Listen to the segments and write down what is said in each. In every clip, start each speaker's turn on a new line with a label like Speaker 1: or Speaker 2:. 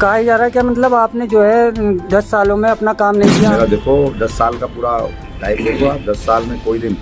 Speaker 1: कहा जा रहा है क्या, मतलब आपने जो है 10 सालों में अपना काम नहीं किया?
Speaker 2: मेरा देखो 10 साल का पूरा टाइम देखो आप, 10 साल में कोई दिन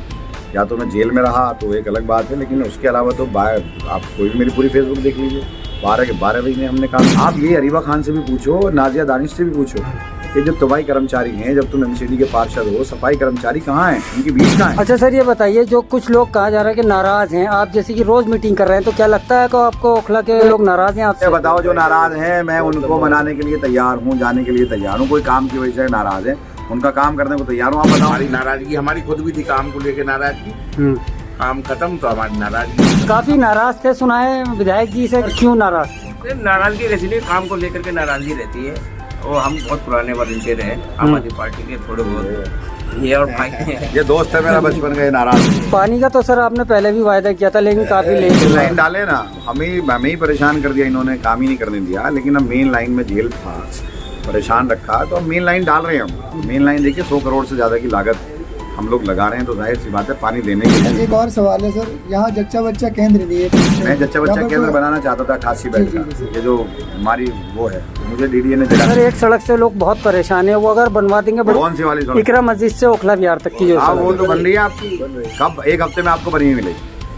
Speaker 2: या तो मैं जेल में रहा तो एक अलग बात है, लेकिन उसके अलावा तो आप कोई भी मेरी पूरी फेसबुक देख लीजिए, 12 के 12 महीने हमने काम। आप ये अरीबा खान से भी पूछो, नाजिया दानिश से भी पूछो कि जो तबाही कर्मचारी हैं, जब तुम एमसीडी के पार्षद हो, सफाई कर्मचारी कहाँ हैं, उनकी भीड़ कहाँ है?
Speaker 1: अच्छा सर, ये बताइए, जो कुछ लोग कहा जा रहा है कि नाराज हैं, आप जैसे कि रोज मीटिंग कर रहे हैं, तो क्या लगता है कि आपको ओखला के लोग नाराज हैं आपसे?
Speaker 2: बताओ, जो नाराज हैं मैं उनको मनाने के लिए तैयार हूँ, जाने के लिए तैयार हूँ। कोई काम की वजह से नाराज है, उनका काम करने को तैयार हूँ। आप बताओ।
Speaker 3: हमारी नाराजगी हमारी खुद भी थी, काम को लेकर नाराजगी। काम खत्म तो हमारी नाराजगी।
Speaker 1: काफी नाराज थे, सुना है विधायक जी से, क्यों नाराज थे?
Speaker 3: नाराजगी इसलिए काम को लेकर के नाराजगी रहती है, और हम बहुत पुराने वॉलंटियर हैं आम आदमी पार्टी के, थोड़े बहुत ये और भाई हैं।
Speaker 2: ये दोस्त है मेरा बचपन का, ये नाराज।
Speaker 1: पानी का तो सर आपने पहले भी वायदा किया था, लेकिन काफी लेट
Speaker 2: लाइन डाले ना, हमें ही परेशान कर दिया इन्होंने, काम ही नहीं करने दिया। लेकिन अब मेन लाइन में जेल था, परेशान रखा, तो अब मेन लाइन डाल रहे हैं हम। मेन लाइन देखिए 100 करोड़ से ज़्यादा की लागत हम लोग लगा रहे हैं, तो जाहिर सी बात है पानी देने के लिए।
Speaker 4: एक और सवाल है सर, यहाँ जच्चा बच्चा केंद्र नहीं है।
Speaker 2: मैं जच्चा बच्चा केंद्र बनाना चाहता था 88 बेड का, ये जो हमारी वो है, मुझे डीडीए ने
Speaker 1: सर एक सड़क से लोग बहुत परेशान है, वो अगर बनवा देंगे।
Speaker 2: कौन सी वाली सड़क?
Speaker 1: इकरा मस्जिद से ओखला विहार तक की जो
Speaker 2: हाँ, वो तो बन रही है आपकी। कब? एक हफ्ते में आपको बनी हुई मिलेगी।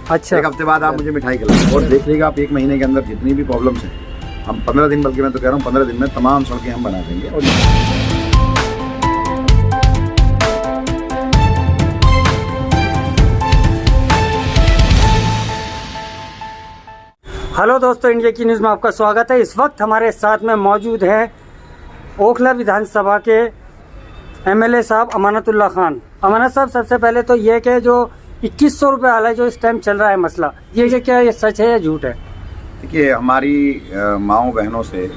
Speaker 1: अच्छा,
Speaker 2: एक हफ्ते बाद आप मुझे मिठाई खिलाएं, और देख लीजिएगा आप, 1 महीने के अंदर जितनी भी प्रॉब्लम्स हैं, हम 15 दिन, बल्कि मैं तो कह रहा हूँ 15 दिन में तमाम सड़कें हम बना देंगे। और
Speaker 1: हेलो दोस्तों, इंडिया की न्यूज़ में आपका स्वागत है। इस वक्त हमारे साथ में मौजूद हैं ओखला विधानसभा के एमएलए साहब अमानतुल्लाह खान। अमानत साहब, सबसे पहले तो ये कि जो 2100 रुपये वाला जो इस टाइम चल रहा है मसला, ये क्या ये सच है या झूठ है?
Speaker 2: देखिए, हमारी माँओं बहनों से,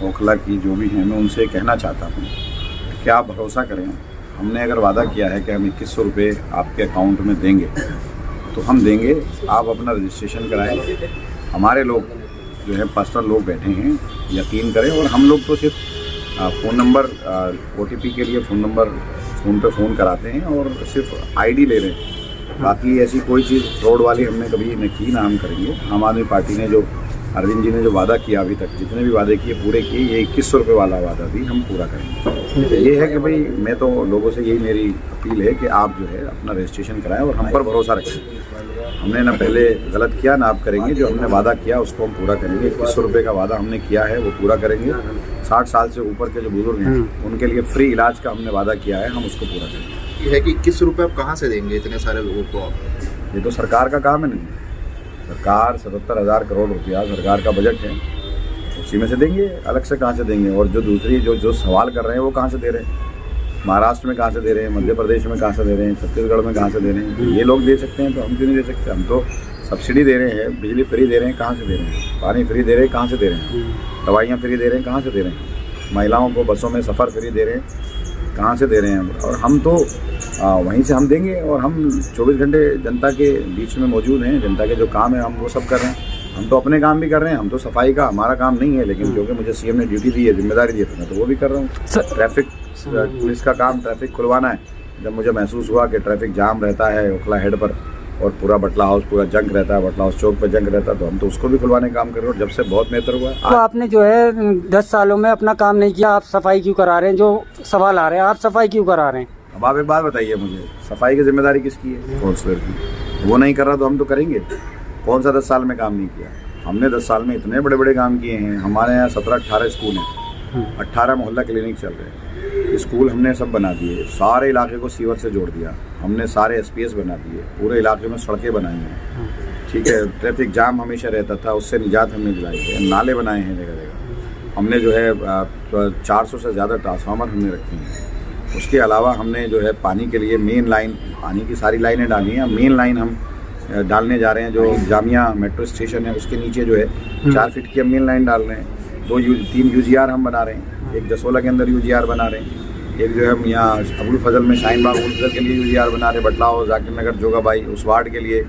Speaker 2: ओखला की जो भी हैं, मैं उनसे कहना चाहता हूँ कि आप भरोसा करें। हमने अगर वादा किया है कि हम 2100 रुपये आपके अकाउंट में देंगे तो हम देंगे। आप अपना रजिस्ट्रेशन कराएं। हमारे लोग जो है पर्सनल लोग बैठे हैं, यकीन करें। और हम लोग तो सिर्फ फ़ोन नंबर, OTP के लिए फ़ोन नंबर फ़ोन पे फ़ोन कराते हैं और सिर्फ ID ले रहे हैं। बाकी ऐसी कोई चीज़ फ्रॉड वाली हमने कभी न की, ना हम करेंगे। आम आदमी पार्टी ने जो, अरविंद जी ने जो वादा किया, अभी तक जितने भी वादे किए पूरे किए। ये 2100 रुपये वाला वादा भी हम पूरा करेंगे। ये है कि भाई, मैं तो लोगों से यही मेरी अपील है कि आप जो है अपना रजिस्ट्रेशन कराएं और हम पर भरोसा रखें। हमने ना पहले गलत किया, ना आप करेंगे। जो हमने वादा किया उसको हम पूरा करेंगे। 2100 रुपये का वादा हमने किया है, वो पूरा करेंगे। 60 साल से ऊपर के जो बुजुर्ग हैं उनके लिए फ्री इलाज का हमने वादा किया है, हम उसको पूरा करेंगे।
Speaker 5: ये है कि 2100 रुपये आप कहाँ से देंगे इतने सारे लोगों को?
Speaker 2: ये तो सरकार का काम है नहीं। सरकार 77,000 करोड़ रुपया सरकार का बजट है, उसी में से देंगे। अलग से कहाँ से देंगे? और जो दूसरी जो सवाल कर रहे हैं वो कहाँ से दे रहे हैं? महाराष्ट्र में कहाँ से दे रहे हैं? मध्य प्रदेश में कहाँ से दे रहे हैं? छत्तीसगढ़ में कहाँ से दे रहे हैं? ये लोग दे सकते हैं तो हम क्यों नहीं दे सकते? हम तो सब्सिडी दे रहे हैं, बिजली फ्री दे रहे हैं, कहाँ से दे रहे हैं? पानी फ्री दे रहे हैं, कहाँ से दे रहे हैं? दवाइयाँ फ्री दे रहे हैं, कहाँ से दे रहे हैं? महिलाओं को बसों में सफ़र फ्री दे रहे हैं, कहाँ से दे रहे हैं? और हम तो वहीं से हम देंगे। और हम 24 घंटे जनता के बीच में मौजूद हैं। जनता के जो काम है हम वो सब कर रहे हैं। हम तो अपने काम भी कर रहे हैं। हम तो सफाई का हमारा काम नहीं है, लेकिन क्योंकि मुझे सीएम ने ड्यूटी दी है, जिम्मेदारी दी है, तो मैं तो वो भी कर रहा हूँ। ट्रैफिक पुलिस का काम ट्रैफिक खुलवाना है। जब मुझे महसूस हुआ कि ट्रैफिक जाम रहता है ओखला हेड पर और पूरा बटला हाउस पूरा जंग रहता है, बटला हाउस चौक पर जंग रहता है, तो हम तो उसको भी खुलवाने का काम कर रहे हैं। और जब से बहुत बेहतर हुआ।
Speaker 1: तो आपने जो है 10 सालों में अपना काम नहीं किया, आप सफाई क्यों करा रहे हैं? जो सवाल आ रहे हैं, आप सफाई क्यों करा रहे हैं?
Speaker 2: अब आप एक बात बताइए मुझे, सफाई की जिम्मेदारी किसकी है? काउंसलर की। वो नहीं कर रहा तो हम तो करेंगे। कौन सा 10 साल में काम नहीं किया? हमने 10 साल में इतने बड़े बड़े काम किए हैं। हमारे यहाँ 17-18 स्कूल हैं, 18 मोहल्ला क्लिनिक चल रहे हैं। स्कूल हमने सब बना दिए, सारे इलाके को सीवर से जोड़ दिया हमने, सारे SPS बना दिए, पूरे इलाके में सड़कें बनाई हैं। ठीक है, ट्रैफिक जाम हमेशा रहता था, उससे निजात हमने दिलाई है। नाले बनाए हैं जगह जगह। हमने जो है 400 से ज़्यादा ट्रांसफार्मर हमने रखे हैं। उसके अलावा हमने जो है पानी के लिए मेन लाइन, पानी की सारी लाइनें डाली हैं। मेन लाइन हम डालने जा रहे हैं। जो जामिया मेट्रो स्टेशन है उसके नीचे जो है 4 फीट की हम मेन लाइन डाल रहे हैं। 3 UGR हम बना रहे हैं। एक जसोला के अंदर UGR बना रहे हैं। एक जो है हम यहाँ अबुल फजल में शाहीन बाग अबुल फजल के लिए UGR बना रहे हैं। बटलाओ, जाकिर नगर, जोगाबाई उस वार्ड के लिए,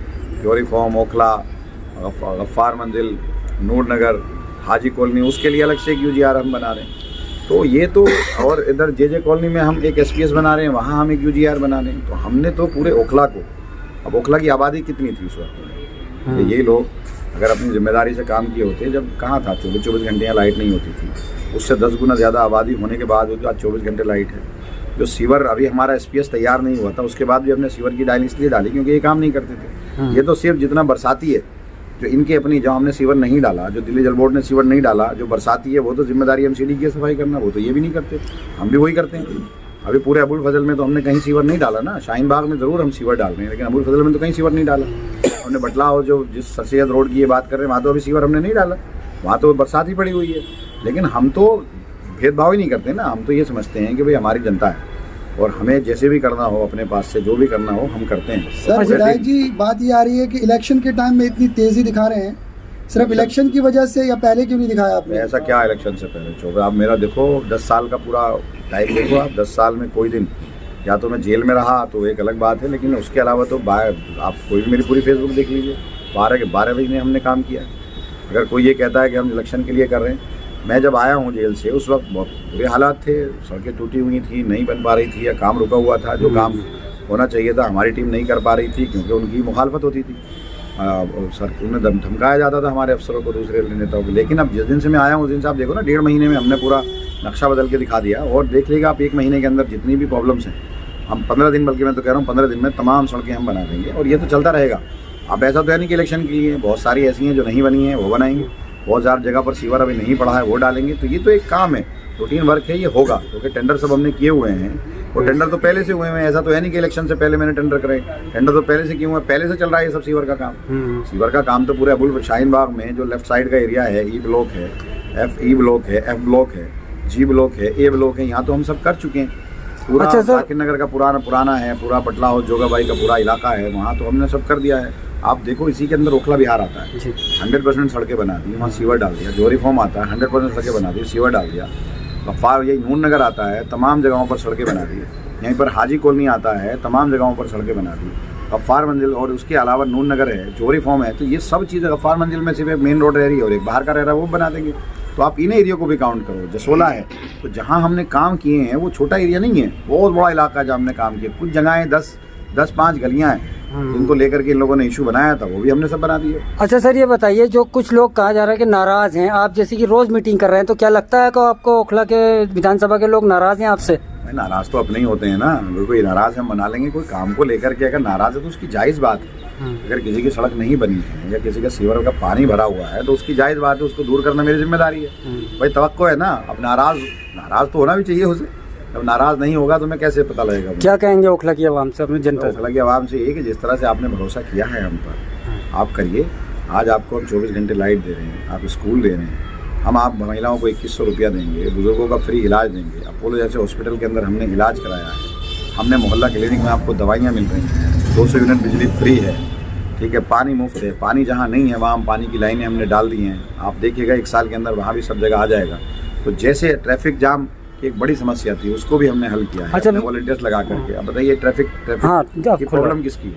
Speaker 2: क्योरीफॉर्म, ओखला, गफ्फार मंजिल, नूर नगर, हाजी कॉलोनी, उसके लिए अलग से एक UGR हम बना रहे हैं। तो ये तो, और इधर JJ कॉलोनी में हम एक SPS बना रहे हैं, वहाँ हम एक UGR बना रहे हैं। तो हमने तो पूरे ओखला को, अब ओखला की आबादी कितनी थी उस वक्त में? ये लोग अगर अपनी जिम्मेदारी से काम किए होते, जब कहाँ था 24 घंटे यहाँ लाइट नहीं होती थी, उससे 10 गुना ज़्यादा आबादी होने के बाद आज 24 घंटे लाइट है। जो सीवर अभी हमारा SPS तैयार नहीं हुआ था, उसके बाद भी हमने सीवर की डायल इसलिए डाली क्योंकि ये काम नहीं करते थे। ये तो सिर्फ जितना बरसाती है, जो इनके अपनी जहाँ हमने सीवर नहीं डाला, जो दिल्ली जल बोर्ड ने सीवर नहीं डाला, जो बरसाती है वो तो जिम्मेदारी MCD की सफाई करना, वो तो ये भी नहीं करते, हम भी वही करते हैं। अभी पूरे अबुल फजल में तो हमने कहीं सीवर नहीं डाला ना, शाहीन बाग में ज़रूर हम सीवर डाल रहे हैं, लेकिन अबुल फजल में तो कहीं सीवर नहीं डाला। हमने बटलाव जो जिस सर सैयद रोड की ये बात कर रहे हैं, वहाँ तो अभी सीवर हमने नहीं डाला, वहाँ तो बरसात ही पड़ी हुई है। लेकिन हम तो भेदभाव ही नहीं करते ना, हम तो ये समझते हैं कि भाई हमारी जनता है और हमें जैसे भी करना हो, अपने पास से जो भी करना हो हम करते हैं।
Speaker 4: सर विधायक जी, बात ये आ रही है कि इलेक्शन के टाइम में इतनी तेजी दिखा रहे हैं, सिर्फ इलेक्शन की वजह से या पहले क्यों नहीं दिखाया आपने?
Speaker 2: ऐसा क्या इलेक्शन से पहले चौबे, आप मेरा देखो 10 साल का पूरा टाइम देखो आप, 10 साल में कोई दिन या तो मैं जेल में रहा तो एक अलग बात है, लेकिन उसके अलावा तो आप कोई भी मेरी पूरी फेसबुक देख लीजिए, 12 के 12 महीने हमने काम किया। अगर कोई ये कहता है कि हम इलेक्शन के लिए कर रहे हैं, मैं जब आया हूँ जेल से उस वक्त बहुत बुरे हालात थे, सड़कें टूटी हुई थी, नहीं बन पा रही थी, या काम रुका हुआ था, जो काम होना चाहिए था हमारी टीम नहीं कर पा रही थी क्योंकि उनकी मुखालफत होती थी। सर उन्हें धमकाया जाता था हमारे अफसरों को, दूसरे नेताओं को। लेकिन अब जिस दिन से मैं आया हूँ उस दिन से आप देखो ना, 1.5 महीने में हमने पूरा नक्शा बदल के दिखा दिया, और देख लीजिएगा आप 1 महीने के अंदर जितनी भी प्रॉब्लम्स हैं, हम 15 दिन, बल्कि मैं तो कह रहा हूँ 15 दिन में तमाम सड़कें हम बना देंगे, और ये तो चलता रहेगा। अब ऐसा तो है नहीं कि इलेक्शन के लिए, बहुत सारी ऐसी हैं जो नहीं बनी हैं वो बनाएंगे, बहुत ज़्यादा जगह पर सीवर अभी नहीं पड़ा है वो डालेंगे। तो ये तो एक काम है, रूटीन वर्क है, ये होगा, क्योंकि टेंडर सब हमने किए हुए हैं, और टेंडर तो पहले से हुए हैं। ऐसा तो है नहीं कि इलेक्शन से पहले मैंने टेंडर करे, टेंडर तो पहले से किए हुए हैं, पहले से चल रहा है ये सब सीवर का काम। सीवर का काम तो पूरे अबुल शाहीन बाग में जो लेफ्ट साइड का एरिया है, E ब्लॉक है, FE ब्लॉक है, F ब्लॉक है, G ब्लॉक है, A ब्लॉक है, यहाँ तो हम सब कर चुके हैं। पूरा जाकिर नगर का पुराना है, पूरा पटला हाउस जोगाबाई का पूरा इलाका है, वहाँ तो हमने सब कर दिया है। आप देखो इसी के अंदर ओखला विहार आता है, 100% सड़कें बना दी, वहाँ सीवर डाल दिया। जोहरी फॉर्म आता है, 100% सड़कें बना दी, सीवर डाल दिया। गफ्फार यही नून नगर आता है, तमाम जगहों पर सड़कें बना दी। यहीं पर हाजी कॉलोनी आता है, तमाम जगहों पर सड़कें बना दी। गफ्फार मंजिल और उसके अलावा नून नगर है, जोहरी फॉर्म है, तो ये सब चीज़ें गफ्फार मंजिल में सिर्फ एक मेन रोड रह रही है और एक बाहर का रह रहा है, वो बना देंगे। तो आप इन एरिया को भी काउंट करो। जसोला है, तो जहाँ हमने काम किए हैं वो छोटा एरिया नहीं है, बहुत बड़ा इलाका है जहाँ हमने काम किया। कुछ जगहें 10-5 गलियाँ हैं जिनको लेकर के इन लोगों ने इशू बनाया था, वो भी हमने सब बना दिए।
Speaker 1: अच्छा सर, ये बताइए, जो कुछ लोग कहा जा रहा है कि नाराज हैं, आप जैसे कि रोज मीटिंग कर रहे हैं, तो क्या लगता है कि आपको ओखला के विधानसभा के लोग नाराज हैं आपसे?
Speaker 2: नाराज तो अपने ही होते हैं ना, अगर कोई नाराज हम मना लेंगे। कोई काम को लेकर के अगर नाराज है तो उसकी जायज़ बात है। अगर किसी की सड़क नहीं बनी है या किसी का सीवर का पानी भरा हुआ है तो उसकी जायज़ बात है, उसको दूर करना मेरी जिम्मेदारी है। भाई तवक्को है ना, अब नाराज तो होना भी चाहिए उसे। जब नाराज नहीं होगा तो मैं कैसे पता लगेगा? क्या
Speaker 1: कहेंगे ओखला की आवाम से, अपनी जनता?
Speaker 2: ओखला की आवाम से ये कि जिस तरह से आपने भरोसा किया है हम पर, आप करिए। आज आपको हम 24 घंटे लाइट दे रहे हैं, आप स्कूल दे रहे हैं, हम आप महिलाओं को 2100 रुपया देंगे, बुजुर्गों का फ्री इलाज देंगे। अपोलो जैसे हॉस्पिटल के अंदर हमने इलाज कराया है, हमने मोहल्ला क्लिनिक में आपको दवाइयाँ मिल रही हैं, 200 यूनिट बिजली फ्री है, ठीक है, पानी मुफ्त है। पानी जहाँ नहीं है वहाँ हम पानी की लाइनें हमने डाल दी हैं। आप देखिएगा 1 साल के अंदर वहाँ भी सब जगह आ जाएगा। तो जैसे ट्रैफिक जाम की एक बड़ी समस्या थी, उसको भी हमने हल किया है। अच्छा, वॉलंटियर्स लगा करके। अब बताइए ट्रैफिक की प्रॉब्लम किसकी है?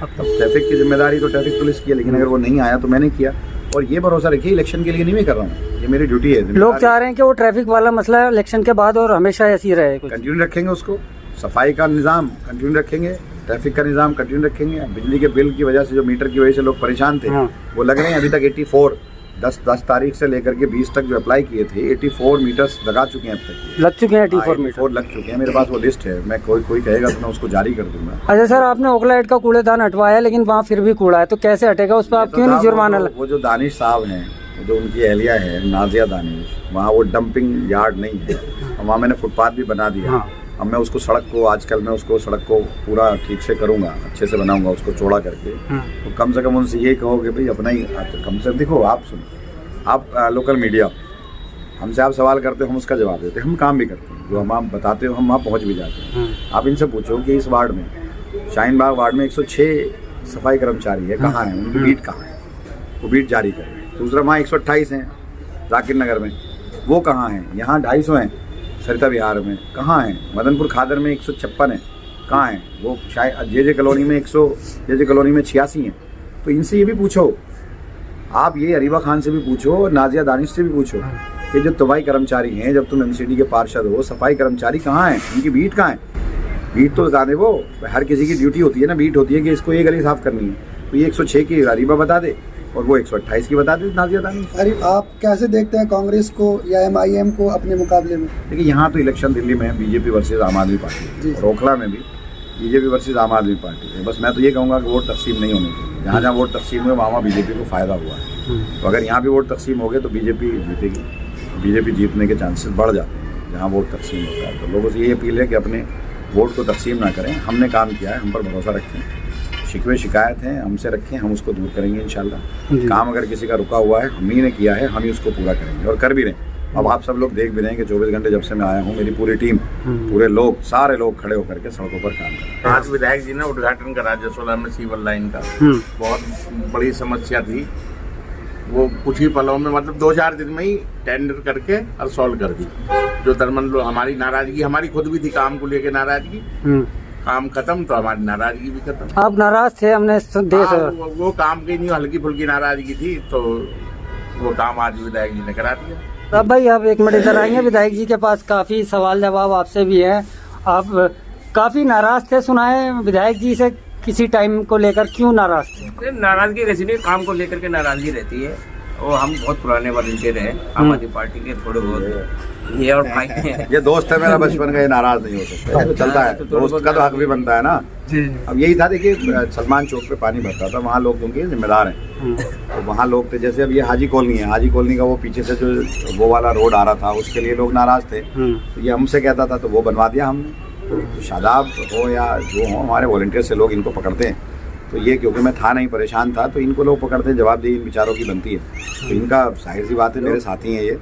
Speaker 2: अब ट्रैफिक की जिम्मेदारी तो ट्रैफिक पुलिस की है, लेकिन अगर वो नहीं आया तो मैंने किया। और ये भरोसा रखिए, इलेक्शन के लिए नहीं मैं कर रहा हूँ, ये मेरी ड्यूटी है।
Speaker 1: लोग चाह रहे हैं कि वो ट्रैफिक वाला मसला इलेक्शन के बाद और हमेशा ऐसी रहे,
Speaker 2: कंटिन्यू रखेंगे उसको। सफाई का निज़ाम कंटिन्यू रखेंगे, ट्रैफिक का निज़ाम कंटिन्यू रखेंगे। बिजली के बिल की वजह से, जो मीटर की वजह से लोग परेशान थे, वो लग रहे हैं अभी तक 84 10 तारीख से लेकर के 20 तक जो अप्लाई किए थे, 84 मीटर्स लगा चुके हैं। अब तक
Speaker 1: लग चुके हैं 84
Speaker 2: लग चुके हैं। मेरे पास वो लिस्ट है, मैं कोई कहेगा तो मैं उसको जारी कर दूंगा।
Speaker 1: अच्छा सर, आपने ओखला का कूड़ेदान हटवाया, लेकिन वहाँ फिर भी कूड़ा है, तो कैसे हटेगा? उस पर आप क्यों नहीं जुर्माना?
Speaker 2: वो जो दानिश साहब हैं, जो उनकी एहलिया है नाजिया दानिश, वहाँ वो डंपिंग यार्ड नहीं है, वहाँ मैंने फुटपाथ भी बना दिया। अब मैं उसको आजकल मैं उसको सड़क को पूरा ठीक से करूँगा, अच्छे से बनाऊंगा उसको चौड़ा करके। तो कम से कम उनसे ये कहो कि भाई अपना ही कम से देखो, आप सुनो, आप लोकल मीडिया, हमसे आप सवाल करते हो, हम उसका जवाब देते हैं, हम काम भी करते हैं, जो हम आप बताते हो हम वहाँ पहुँच भी जाते हैं। आप इनसे पूछो कि इस वार्ड में, शाहीन बाग वार्ड में 106 सफाई कर्मचारी है, कहाँ है उनकी बीट? कहाँ है? वो बीट जारी कर रहे हैं। दूसरा वहाँ 128 हैं जाकिर नगर में, वो कहाँ हैं? यहाँ 250 हैं सरिता विहार में, कहाँ हैं? मदनपुर खादर में 156 हैं, कहाँ हैं? वो शायद जे कॉलोनी में 86 हैं। तो इनसे ये भी पूछो, आप ये अरीबा खान से भी पूछो और नाजिया दानिश से भी पूछो कि जो तबाई कर्मचारी हैं, जब तुम MCD के पार्षद हो, सफाई कर्मचारी कहाँ हैं? उनकी बीट कहाँ है? बीट तो बता दे। वो हर किसी की ड्यूटी होती है ना, बीट होती है कि इसको ये गली साफ़ करनी है, तो ये 106 की अरीबा बता दे और वो 128 की बता दी नाजिया दानी।
Speaker 4: अरे आप कैसे देखते हैं कांग्रेस को या MIM को अपने मुकाबले में?
Speaker 2: देखिए यहाँ तो इलेक्शन दिल्ली में बीजेपी वर्सेज आम आदमी पार्टी
Speaker 4: जी।
Speaker 2: है, और ओखला में भी बीजेपी वर्सेज आम आदमी पार्टी है। बस मैं तो ये कहूँगा कि वोट तकसीम नहीं होने चाहिए। जहाँ जहाँ वोट तकसीम हुए वहाँ बीजेपी को फ़ायदा हुआ है। तो अगर यहाँ भी वोट तकसीम हो गए तो बीजेपी जीतेगी, बीजेपी जीतने के चांसेस बढ़ जाते हैं जहाँ वोट तकसीम होता है। तो लोगों से ये अपील है कि अपने वोट को तकसीम ना करें। हमने काम किया है, हम पर भरोसा रखें। शिकवे शिकायत हैं हमसे रखें, हम उसको दूर करेंगे इंशाल्लाह। काम अगर किसी का रुका हुआ है हम ही ने किया है, हम ही उसको पूरा करेंगे और कर भी रहे हैं। अब आप सब लोग देख भी रहे हैं कि 24 घंटे जब से मैं आया हूँ मेरी पूरी टीम, पूरे लोग, सारे लोग खड़े होकर के सड़कों पर काम कर रहे हैं।
Speaker 6: आज विधायक जी ने उद्घाटन करा जसोला में सीवर लाइन का। बहुत बड़ी समस्या थी, वो कुछ ही पलों में, मतलब 2-4 दिन में ही टेंडर करके और सॉल्व कर दी। जो दरमन हमारी नाराजगी, हमारी खुद भी थी काम को लेके नाराजगी, काम खत्म तो हमारी नाराजगी भी खत्म।
Speaker 1: आप नाराज थे, हमने देखा।
Speaker 6: वो काम की नहीं, हल्की फुल्की नाराजगी थी, तो वो काम आज विधायक जी ने करा दिया।
Speaker 1: अब भाई आप एक मिनट इधर आएंगे, विधायक जी के पास काफी सवाल जवाब आपसे भी है। आप काफी नाराज थे, सुना है विधायक जी से किसी टाइम को लेकर, क्यों नाराज थे?
Speaker 3: नाराजगी कैसी नहीं, काम को लेकर के नाराजगी रहती है। और हम बहुत पुराने वॉलंटियर हैं आम आदमी पार्टी के, थोड़े बहुत ये और भाई हैं।
Speaker 2: ये दोस्त है मेरा बचपन का, ये नाराज नहीं हो सकता, तो चलता है, दोस्त का तो हक भी बनता है ना। अब यही था, देखिए सलमान चौक पे पानी भरता था, वहाँ लोग क्योंकि जिम्मेदार हैं, तो वहाँ लोग थे। जैसे अब ये हाजी कॉलोनी है, हाजी कॉलोनी का वो पीछे से जो वो वाला रोड आ रहा था उसके लिए लोग नाराज थे, तो ये हमसे कहता था तो वो बनवा दिया हमने। तो शादाब हो या जो हो, हमारे वॉलंटियर से लोग इनको पकड़ते हैं। तो ये क्योंकि मैं था नहीं, परेशान था, तो इनको लोग पकड़ते हैं, जवाबदेही इन बेचारों की बनती है। तो इनका जाहिर सी बात है, मेरे साथी हैं ये,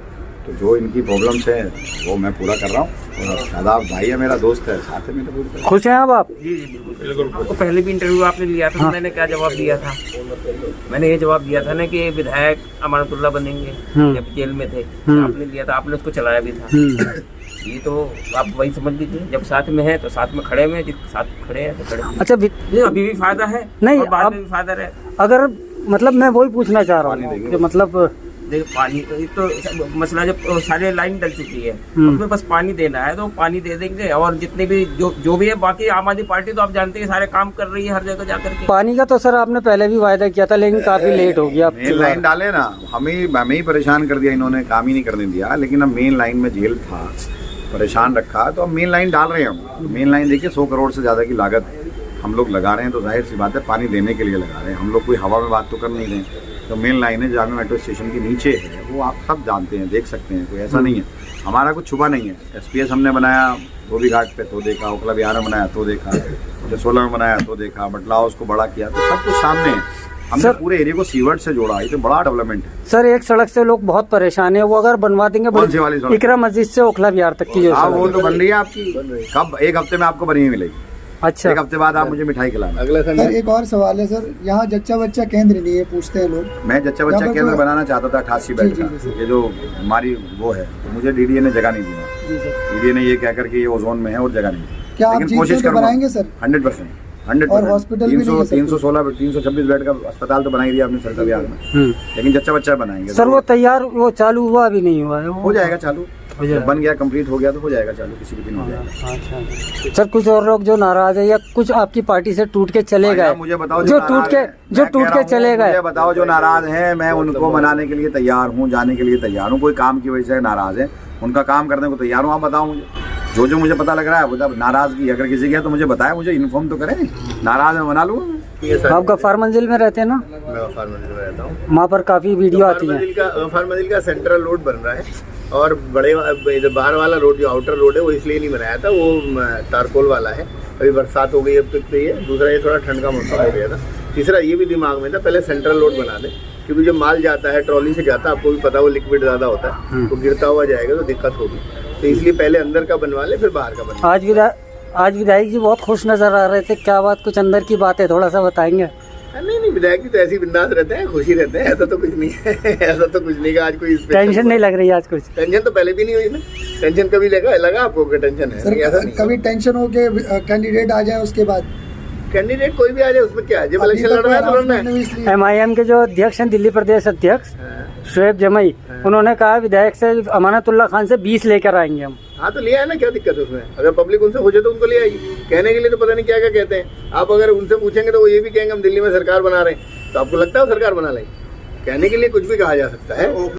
Speaker 2: तो जो इनकी प्रॉब्लम्स है वो मैं पूरा कर रहा हूँ। और शादाब भाई है, मेरा दोस्त है, साथ में पूरी।
Speaker 1: खुश हैं अब आप?
Speaker 3: जी बिल्कुल। आपको पहले भी इंटरव्यू आपने लिया था, तो मैंने क्या जवाब दिया था? मैंने ये जवाब दिया था ना कि विधायक अमानतुल्लाह बनेंगे, जब जेल में थे आपने दिया था, आपने उसको चलाया भी था। ये तो आप वही समझ लीजिए, जब साथ में है तो साथ में खड़े में, साथ खड़े हैं तो खड़े।
Speaker 1: अच्छा
Speaker 3: ये अभी भी फायदा है
Speaker 1: नहीं,
Speaker 3: और बाद में भी फायदा है।
Speaker 1: अगर मतलब मैं वही पूछना चाह रहा हूँ कि मतलब
Speaker 3: देखो पानी तो मसला, जब सारे लाइन डल चुकी है उसमें बस पानी देना है, तो पानी दे देंगे। और जितने भी जो भी है, बाकी आम आदमी पार्टी तो आप जानते हैं सारे काम कर रही है हर जगह जाकर के।
Speaker 1: पानी का तो सर आपने पहले भी वायदा किया था, लेकिन काफी लेट हो गया।
Speaker 2: मेन लाइन डाले ना, हमें ही परेशान कर दिया इन्होंने, काम ही नहीं करने दिया। लेकिन अब मेन लाइन में जेल था, परेशान रखा, तो अब मेन लाइन डाल रहे हैं हम। मेन लाइन देखिए 100 करोड़ से ज़्यादा की लागत हम लोग लगा रहे हैं, तो जाहिर सी बात है पानी देने के लिए लगा रहे हैं। हम लोग कोई हवा में बात तो कर नहीं रहे। तो मेन लाइन है जामिया मेट्रो स्टेशन के नीचे है, वो आप सब जानते हैं, देख सकते हैं, कोई ऐसा नहीं है, हमारा कुछ छुपा नहीं है। SPS हमने बनाया धोबी घाट पे तो देखा, ओखला बिहार में बनाया तो देखा, जसोला में बनाया तो देखा, बटलाव उसको बड़ा किया, तो सब कुछ सामने है। हमने पूरे एरिया को सीवर्ड से जोड़ा, ये तो बड़ा डेवलपमेंट है।
Speaker 1: सर एक सड़क से लोग बहुत परेशान है, वो अगर बनवा देंगे,
Speaker 2: कौन सी वाली सड़क?
Speaker 1: इकरा मस्जिद से ओखला बिहार तक की जो
Speaker 2: हाँ, वो
Speaker 1: सड़क
Speaker 2: तो बन रही है आपकी, कब? 1 हफ्ते में आपको बनी हुई मिलेगी।
Speaker 1: अच्छा,
Speaker 2: 1 हफ्ते बाद आप मुझे मिठाई खिलाना।
Speaker 4: सर एक और सवाल है सर, यहाँ जच्चा बच्चा केंद्र नहीं है, पूछते हैं लोग।
Speaker 2: मैं जच्चा बच्चा केंद्र बनाना चाहता था 88 बेड
Speaker 4: जी,
Speaker 2: का,
Speaker 4: जी, जी।
Speaker 2: ये जो हमारी वो है, तो मुझे DDA ने जगह नहीं दी। DDA ने ये कह करके ये ओजोन में है और जगह नहीं दी।
Speaker 4: क्या आप
Speaker 2: लेकिन
Speaker 4: जीतते
Speaker 2: कोशिश
Speaker 4: तो
Speaker 2: करूंगा
Speaker 4: बनाएंगे सर?
Speaker 2: 100%।
Speaker 4: और हॉस्पिटल भी नहीं है सर?
Speaker 2: 326 बेड का अस्पताल तो बना ही दिया आपने सरकार बिहार में, लेकिन जच्चा बच्चा बनाएंगे।
Speaker 1: सर वो तैयार, वो चालू हुआ अभी नहीं हुआ है?
Speaker 2: हो जाएगा चालू, बन गया, कंप्लीट हो गया तो हो जाएगा चालू, किसी भी दिन हो जाएगा।
Speaker 1: अच्छा सर, कुछ और लोग जो नाराज है या कुछ आपकी पार्टी से टूट के चले गए,
Speaker 2: मुझे बताओ
Speaker 1: जो टूट के चले गए,
Speaker 2: मुझे बताओ जो नाराज हैं, मैं उनको मनाने के लिए तैयार हूँ, जाने के लिए तैयार हूँ। कोई काम की वजह से नाराज है, उनका काम करने को तैयार हूँ। आप बताओ मुझे, जो मुझे पता लग रहा है, मतलब नाराजगी अगर किसी की है तो मुझे बताए, मुझे इन्फॉर्म तो करें। नाराज है मना लूँगा।
Speaker 1: आप गफ्फार मंजिल में रहते हैं ना?
Speaker 5: मैं गफ्फार मंजिल में रहता हूँ।
Speaker 1: वहाँ पर काफी वीडियो आती है।
Speaker 5: गफ्फार मंजिल का सेंट्रल रोड बन रहा है, और बड़े इधर बाहर वाला रोड जो आउटर रोड है वो इसलिए नहीं बनाया था, वो तारकोल वाला है। अभी बरसात हो गई अब तक, तो ये दूसरा, ये थोड़ा ठंड का मौसम हो गया था। तीसरा ये भी दिमाग में था, पहले सेंट्रल रोड बना दे, क्योंकि जब माल जाता है ट्रॉली से जाता है, आपको भी पता, वो लिक्विड ज़्यादा होता है, तो गिरता हुआ जाएगा तो दिक्कत होगी। तो इसलिए पहले अंदर का बनवा ले, फिर बाहर का बनवा।
Speaker 1: आज विधायक जी बहुत खुश नजर आ रहे थे, क्या बात? कुछ अंदर की बात है, थोड़ा सा बताएंगे?
Speaker 5: नहीं, विधायक जी तो ऐसे ही बिंदास रहते हैं, खुशी रहते हैं, ऐसा तो कुछ नहीं है। ऐसा तो कुछ नहीं, आज कोई
Speaker 1: टेंशन नहीं लग रही आज कुछ?
Speaker 5: टेंशन तो पहले भी नहीं हुई ना। टेंशन कभी लगा आपको कि टेंशन है?
Speaker 4: सर
Speaker 5: ऐसा नहीं।
Speaker 4: कभी टेंशन हो के कैंडिडेट आ जाए, उसके बाद
Speaker 5: कैंडिडेट कोई भी आ जाए, उसमें क्या है, जब इलेक्शन लड़ रहा है तो लड़ना है।
Speaker 1: MIM के जो अध्यक्ष हैं, दिल्ली प्रदेश अध्यक्ष शुएब जमई, उन्होंने कहा विधायक से अमानतुल्लाह खान से 20 लेकर आएंगे हम।
Speaker 5: हाँ तो लिया है ना, क्या दिक्कत है उसमें? अगर पब्लिक उनसे पूछे तो उनको ले आएगी। कहने के लिए तो पता नहीं क्या क्या कहते हैं। आप अगर उनसे पूछेंगे तो वो ये भी कहेंगे हम दिल्ली में सरकार बना रहे हैं, तो आपको लगता है वो सरकार बना लेंगे? कहने के लिए कुछ भी कहा जा सकता है।